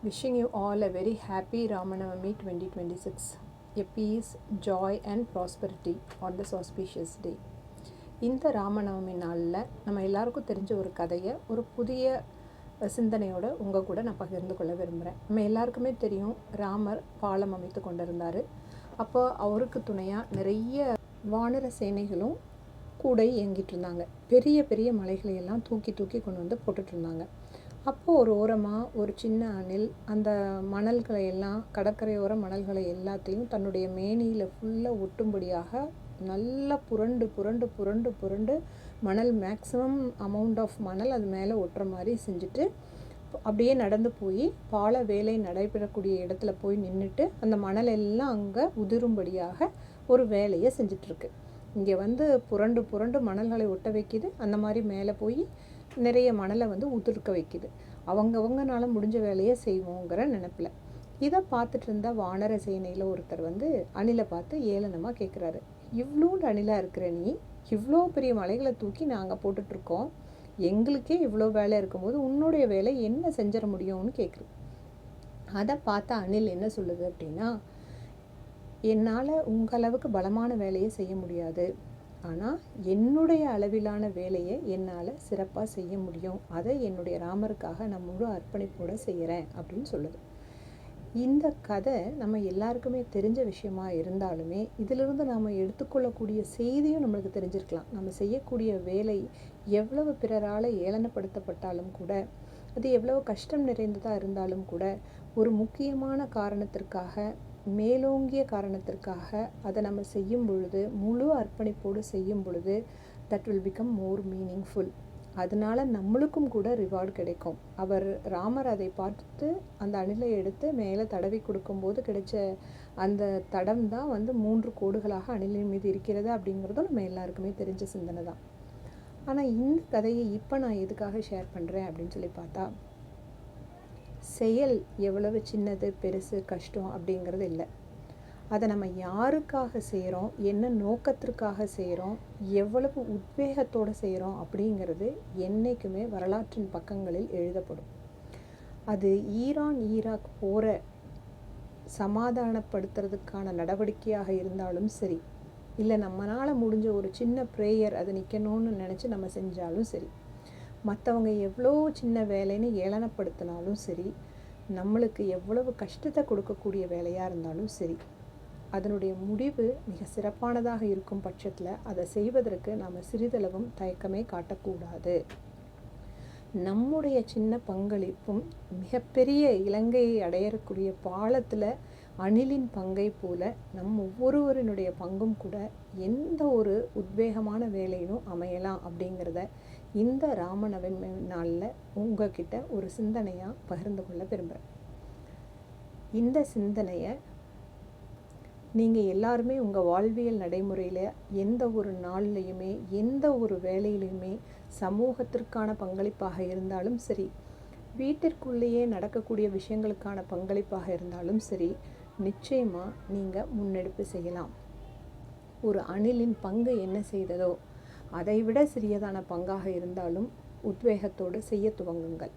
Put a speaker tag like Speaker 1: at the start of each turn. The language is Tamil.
Speaker 1: Wishing you all a very happy Ramanavami 2026. A peace, joy and prosperity on this auspicious day. இந்த ராமநவமி நாளில் நம்ம எல்லாருக்கும் தெரிஞ்ச ஒரு கதையை ஒரு புதிய சிந்தனையோடு உங்கள் கூட நான் பகிர்ந்து கொள்ள விரும்புகிறேன். நம்ம எல்லாருக்குமே தெரியும், ராமர் பாலம் அமைத்து கொண்டிருந்தார். அப்போ அவருக்கு துணையாக நிறைய வானர சேனைகளும் கூட இயங்கிட்டு இருந்தாங்க. பெரிய பெரிய மலைகளை எல்லாம் தூக்கி தூக்கி கொண்டு வந்து போட்டுட்ருந்தாங்க. அப்போது ஒரு ஓரமாக ஒரு சின்ன அணில் அந்த மணல்களை எல்லாம், கடற்கரையோர மணல்களை எல்லாத்தையும் தன்னுடைய மேனியில் ஃபுல்லாக ஒட்டும்படியாக நல்லா புரண்டு புரண்டு புரண்டு புரண்டு மணல், மேக்ஸிமம் அமௌண்ட் ஆஃப் மணல் அது மேலே ஒட்டுற மாதிரி செஞ்சுட்டு அப்படியே நடந்து போய் பால வேலை நடைபெறக்கூடிய இடத்துல போய் நின்றுட்டு அந்த மணல் எல்லாம் அங்கே உதிரும்படியாக ஒரு வேலையை செஞ்சிட்ருக்கு. இங்கே வந்து புரண்டு புரண்டு மணல்களை ஒட்ட வைக்கிது, அந்த மாதிரி மேலே போய் நிறைய மணலை வந்து உதிர்க்க வைக்கிது. அவங்கனால முடிஞ்ச வேலையை செய்வோங்கிற நினைப்பில் இதை பார்த்துட்டு இருந்த வானர சேனையில் ஒருத்தர் வந்து அணிலை பார்த்து ஏளனமாக கேட்குறாரு, இவ்வளோண்டு அணிலாக இருக்கிற நீ இவ்வளோ பெரிய மலைகளை தூக்கி நாங்கள் போட்டுட்ருக்கோம், எங்களுக்கே இவ்வளோ வேலை இருக்கும்போது உன்னுடைய வேலை என்ன செஞ்சிட முடியும்னு கேட்குது. அதை பார்த்த அணில் என்ன சொல்லுது அப்படின்னா, என்னால் உங்கள் அளவுக்கு பலமான வேலையை செய்ய முடியாது, ஆனால் என்னுடைய அளவிலான வேலையை என்னால் சிறப்பாக செய்ய முடியும், அதை என்னுடைய ராமருக்காக நான் முழு அர்ப்பணிப்போடு செய்கிறேன் அப்படின்னு சொல்லுது. இந்த கதை நம்ம எல்லாருக்குமே தெரிஞ்ச விஷயமா இருந்தாலுமே இதிலிருந்து நாம் எடுத்துக்கொள்ளக்கூடிய செய்தியும் நம்மளுக்கு தெரிஞ்சிருக்கலாம். நம்ம செய்யக்கூடிய வேலை எவ்வளவு பிறரால் ஏளனப்படுத்தப்பட்டாலும் கூட, அது எவ்வளவு கஷ்டம் நிறைந்ததாக இருந்தாலும் கூட, ஒரு முக்கியமான காரணத்திற்காக, மேலோங்கிய காரணத்திற்காக அதை நம்ம செய்யும் பொழுது, முழு அர்ப்பணிப்போடு செய்யும் பொழுது, that will become more meaningful. அதனால் நம்மளுக்கும் கூட ரிவார்டு கிடைக்கும். ராமர் அதை பார்த்து அந்த அணிலை எடுத்து மேலே தடவி கொடுக்கும்போது கிடைச்ச அந்த தடம் தான் வந்து 3 கோடுகளாக அணிலின் மீது இருக்கிறது அப்படிங்கிறதும் நம்ம எல்லாருக்குமே தெரிஞ்ச சிந்தனை தான். ஆனால் இந்த கதையை இப்போ நான் எதுக்காக ஷேர் பண்ணுறேன் அப்படின்னு சொல்லி பார்த்தா, செயல் எவ்வளவு சின்னது, பெருசு, கஷ்டம் அப்படிங்கிறது இல்லை. அதை நம்ம யாருக்காக செய்கிறோம், என்ன நோக்கத்திற்காக செய்கிறோம், எவ்வளவு உத்வேகத்தோடு செய்கிறோம் அப்படிங்கிறது என்றைக்குமே வரலாற்றின் பக்கங்களில் எழுதப்படும். அது ஈராக் போரை சமாதானப்படுத்துறதுக்கான நடவடிக்கையாக இருந்தாலும் சரி, இல்லை நம்மளால் முடிஞ்ச ஒரு சின்ன ப்ரேயர் அது நிற்கணும்னு நினச்சி நம்ம செஞ்சாலும் சரி, மற்றவங்க எவ்வளோ சின்ன வேலைன்னு ஏளனப்படுத்தினாலும் சரி, நம்மளுக்கு எவ்வளவு கஷ்டத்தை கொடுக்கக்கூடிய வேலையாக இருந்தாலும் சரி, அதனுடைய முடிவு மிக சிறப்பானதாக இருக்கும் பட்சத்தில் அதை செய்வதற்கு நாம் சிறிதளவும் தயக்கமே காட்டக்கூடாது. நம்முடைய சின்ன பங்களிப்பும் மிகப்பெரிய இலங்கையை அடையக்கூடிய பாலத்தில் அணிலின் பங்கை போல நம் ஒவ்வொருவரினுடைய பங்கும் கூட எந்த ஒரு உத்வேகமான வேலையிலும் அமையலாம் அப்படிங்கிறத இந்த ராமநவமி நாளில் உங்ககிட்ட ஒரு சிந்தனையாக பகிர்ந்து கொள்ள விரும்புகிறேன். இந்த சிந்தனையை நீங்கள் எல்லாருமே உங்கள் வாழ்வியல் நடைமுறையில் எந்த ஒரு நாள்லையுமே, எந்த ஒரு வேலையிலையுமே, சமூகத்திற்கான பங்களிப்பாக இருந்தாலும் சரி, வீட்டிற்குள்ளேயே நடக்கக்கூடிய விஷயங்களுக்கான பங்களிப்பாக இருந்தாலும் சரி, நிச்சயமாக நீங்கள் முன்னெடுப்பு செய்யலாம். ஒரு அணிலின் பங்கு என்ன செய்ததோ அதைவிட சிறியதான பங்காக இருந்தாலும் உத்வேகத்தோடு செய்ய துவங்குங்கள்.